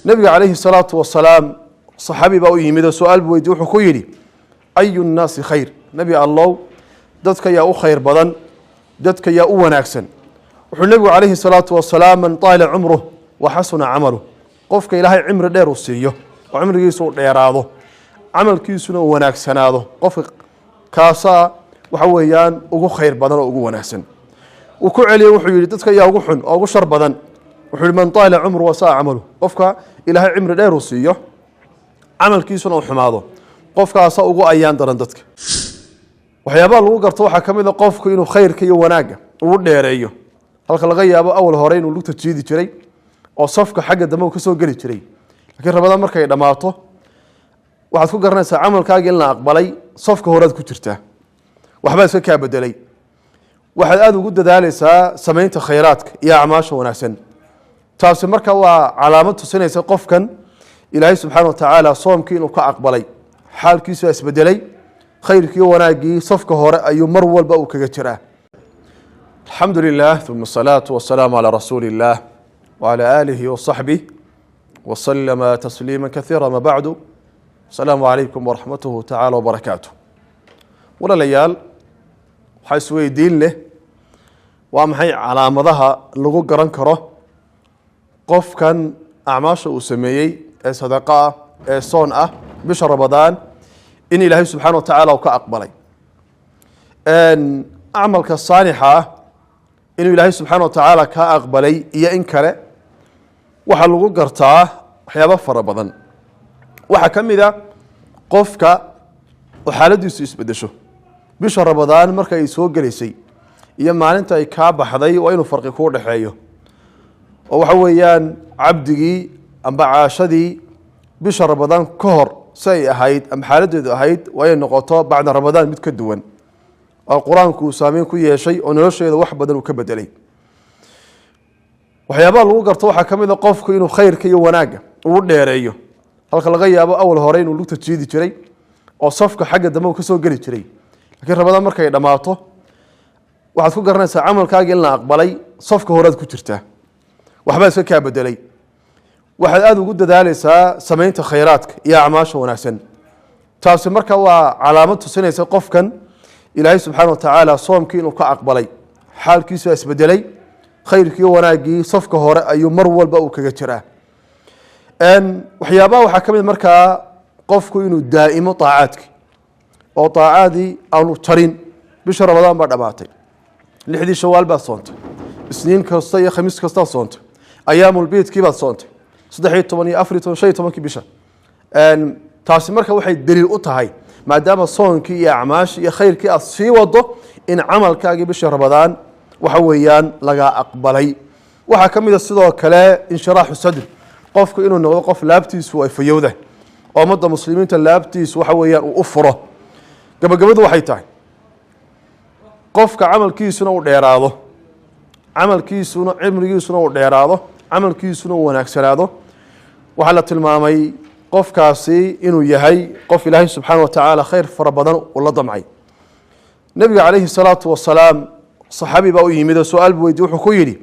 نبي عليه الصلاة والسلام صحابي بقوا يميد سؤال بويدي وحكو يري أي الناس خير نبي الله دتك يا خير بدن دتك يا وناكسن والنبي عليه الصلاة والسلام من طال عمره وحسن عمله قفك إلهي عمر دير وسيه وعمر يسوع ديراده عمل كيسنا وناكسناده قفك كاسا وحويان ugu khayr badan oo ugu wanaagsan uu ku celiyo wuxuu yiri dadka yaa ugu xun oo ugu shar badan wuxuu man taala umru wa saa amalu qofka ilaahay cimri dheer uu siiyo amalkiisuna uu xumaado qofkaas ugu ayaan daran dadka waxyaabaha lagu garto waxa kamid ah qofku inuu khayrka iyo wanaaga uu dheereeyo halka laga yaabo awal hore inuu lugta jiidi jiray oo safka xagga dambe ka soo gali jiray laakiin rabada markay dhamaato waxaad ku garanaysaa amalkaaga in la aqbalay safka horeed ku jirtaa waxba iska ka bedelay waxaad aad ugu dadaalaysaa sameynta khayraadka iyo acmaasha wanaagsan taasi marka waa calaamad tusinaysa qofkan ilaahay subxaanahu wa ta'ala soomkii inuu ka aqbalay xaalkiisu isbedelay khayrkii wanaagii safka hore ayuu mar walba uu kaga jiraa alxamdulilah thumma salaatu wassalaamu calaa rasuulillaah وعلى آله وصحبه وسلم تسليما كثيرا ما بعد السلام عليكم ورحمته تعالى وبركاته ولا ليال حيث ويدين له وامحي على مضها لغو قران كره قف كان أعماشه وسميي صدقاء صونأة بشهر رمضان إن إلهي سبحانه وتعالى وكأقبلي أن أعمل كالصانحة إن إلهي سبحانه وتعالى كأقبلي إيا إنكره waxa lagu gartaa waxyaabo fara badan waxa kamida qofka xaaladiisu isbedesho bisha Ramadaan markay ay soo galeysay iyo maalinta ay ka baxday waa inuu farqi ku dhaxeeyo oo waxa weeyaan abdigii amba caashadii bisha Ramadaan ka hor say ahayd am xaaladeedu ahayd waa inay noqoto bacda Ramadaan mid ka duwan oo quraanku saameyn ku yeeshay oo nolosheeda wax badan uu ka bedelay waxyaabaha lagu garto waxa kamid ah qofku inuu khayrka iyo wanaaga uu dheereeyo halka laga yaabo awal hore inuu lugta jiidi jiray oo safka xagga dambe ka soo gali jiray laakiin rabada markay dhamaato waxaad ku garanaysaa amalkaaga in la aqbalay safka horeed ku jirtaa waxba iska ka bedelay waxaad aad ugu dadaalaysaa sameynta khayraadka iyo acmaasha wanaagsan taasi marka waa calaamad tusinaysa qofkan ilaahay subxaanahu wa ta'ala soomkii inuu ka aqbalay xaalkiisu isbedelay khayrkii wanaagii safka hore ayuu mar walba uu kaga jiraa waxyaabaha waxa kamid markaa qofku inuu daa'imo taacadki oo taacadi aanu tarin bisha Ramadaan ba dhamaatay lixdii Shawaal ba soontay isniin kasta iyo khamiis kasta soontay ayaamul beedkii ba soontay 13 iyo 14 bisha taasi marka waxay daliil u tahay maadaama soonkii iyo acmaash iyo khayrkii aad sii wado in amalkaaga bisha Ramadaan waxa weeyaan laga aqbalay waxa kamid sidoo kale inshiraaxu sadr qofku inuu noqdo qof laabtiisu ay fayowda oo umada muslimiinta laabtiisu waxa weeyaan uu furo gabagabadu waxay tahay qofka amalkiisuna uu dheeraado amalkiisuna cimrigiisuna uu dheeraado amalkiisuna uu wanaagsanaado waxa la tilmaamay qofkaasi inuu yahay qof Ilaahay subxaanahu wa ta'ala khayr fara badan oo la damcay nabiga calayhi salaatu wassalaam صحابي بقوا يميد سؤال بويدي وحكو يري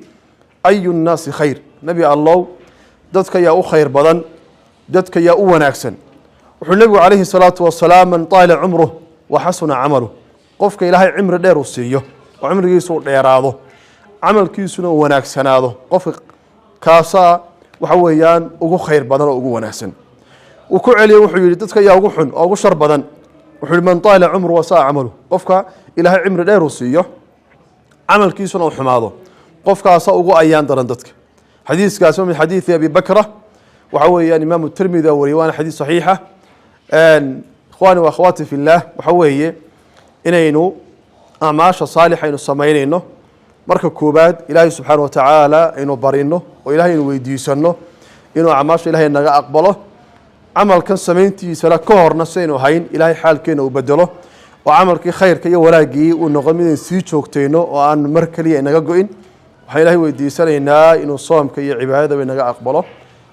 أي الناس خير نبي الله دتك يا خير بدن دتك يا وناكسن والنبي عليه الصلاة والسلام من طال عمره وحسن عمله قفك إلهي عمر دير وسيه وعمر يسوع ديراده عمل كيسنا وناكسناده قفك كاسا وحويان ugu خير بدن ugu wanaagsan uu ku celiyo wuxuu yiri dadka yaa ugu xun oo ugu shar badan wuxuu man طال عمره وساء عمله qofka ilaahay cimri dheer uu siiyo amalkiisuna uu xumaado qofkaas ugu ayaan daran dadka xadiiskaas min xadiis Abi Bakra waxa weeyaan Imam Tirmidhi wariwaan xadiis saxiixa ikhwani wa akhwati fillah waxa weeye inaynu amaasha saalixaynu sameeynayno marka koobaad Ilaahay subhanahu wa ta'ala inuu barino oo Ilaahay inuu weydiisano inuu amaasha Ilaahay naga aqbalo amalkan sameyntiisa ka horna saynu hayn Ilaahay xaalkeena uu bedelo وعملك خير كي وراجي ونقوم نسيج وقتينه وأن مركلي إنك جوين وحيله ودي سنة إنه صام كي عبادة وإنك أقبله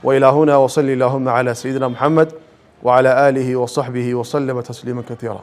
وإلى هنا وصلي اللهم على سيدنا محمد وعلى آله وصحبه وسلم تسليما كثيرا.